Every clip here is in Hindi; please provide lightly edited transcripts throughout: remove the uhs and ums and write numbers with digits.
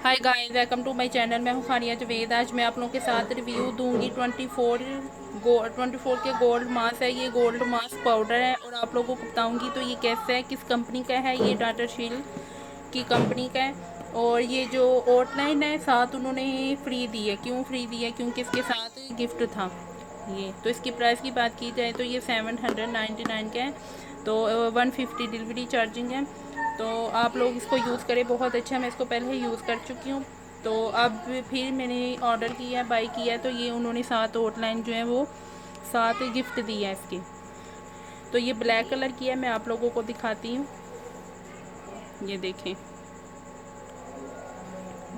Hi guys, welcome to my channel. मैं हूँ फानिया जवेद। आज मैं आप लोगों के साथ रिव्यू दूंगी 24 के गोल्ड मास्क है। ये गोल्ड मास्क पाउडर है और आप लोगों को बताऊंगी तो ये कैसे है, किस कंपनी का है। ये टाटा शील की कंपनी का है। और ये जो आउटलाइन है साथ उन्होंने फ्री दी है। क्यों फ्री दी है? क्योंकि इसके साथ गिफ्ट था। ये तो इसकी प्राइस की बात की जाए तो ये 799 का है। तो 150 डिलीवरी चार्जिंग है। तो आप लोग इसको यूज़ करें, बहुत अच्छा है। मैं इसको पहले ही यूज़ कर चुकी हूँ। तो अब फिर मैंने ऑर्डर किया, बाई किया, तो ये उन्होंने साथ आउटलाइन जो है वो साथ गिफ्ट दी है इसकी। तो ये ब्लैक कलर की है, मैं आप लोगों को दिखाती हूँ। ये देखें,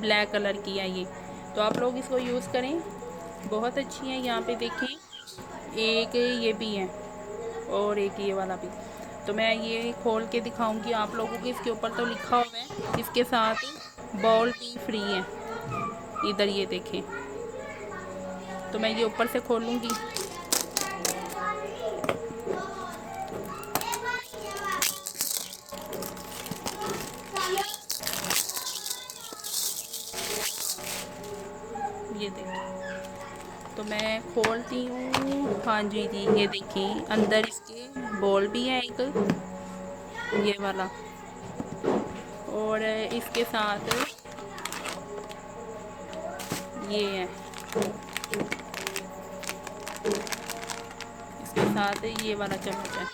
ब्लैक कलर की है ये। तो आप लोग इसको यूज़ करें, बहुत अच्छी है। यहाँ पे देखें, एक ये भी है और एक ये वाला भी। तो मैं ये खोल के दिखाऊंगी आप लोगों को। इसके ऊपर तो लिखा हुआ है इसके साथ बॉल भी फ्री है। इधर ये देखें। तो मैं ये ऊपर से खोलूंगी। ये देखें, तो मैं खोलती हूँ। हाँ जी जी, ये देखिए, अंदर इसके बॉल भी है एक, ये वाला। और इसके साथ ये है, इसके साथ ये वाला चम्मच है।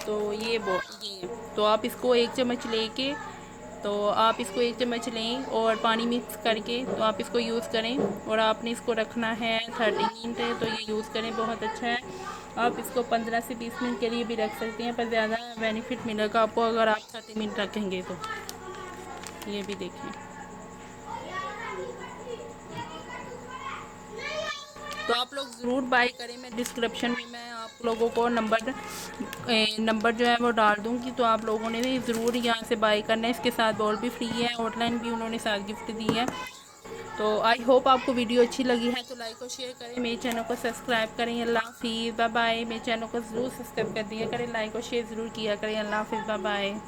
तो ये तो आप इसको एक चम्मच लेके, तो आप इसको एक चम्मच लें और पानी मिक्स करके तो आप इसको यूज़ करें। और आपने इसको रखना है 30 मिनट, तो ये यूज़ करें, बहुत अच्छा है। आप इसको 15 से 20 मिनट के लिए भी रख सकते हैं, पर ज़्यादा बेनिफिट मिलेगा आपको अगर आप 30 मिनट रखेंगे तो। ये भी देखें। तो आप लोग ज़रूर बाय करें। मैं डिस्क्रिप्शन में मैं आप लोगों को नंबर जो है वो डाल दूँगी। तो आप लोगों ने भी ज़रूर यहाँ से बाय करना है। इसके साथ बॉल भी फ्री है, आउटलाइन भी उन्होंने साथ गिफ्ट दी है। तो आई होप आपको वीडियो अच्छी लगी है। तो लाइक और शेयर करें, मेरे चैनल को सब्सक्राइब करें। अल्लाह हाफिज़, बाय बाय। मेरे चैनल को ज़रूर सब्सक्राइब कर दिया करें, लाइक और शेयर ज़रूर किया करें। अल्लाह हाफिज़, बाय बाय।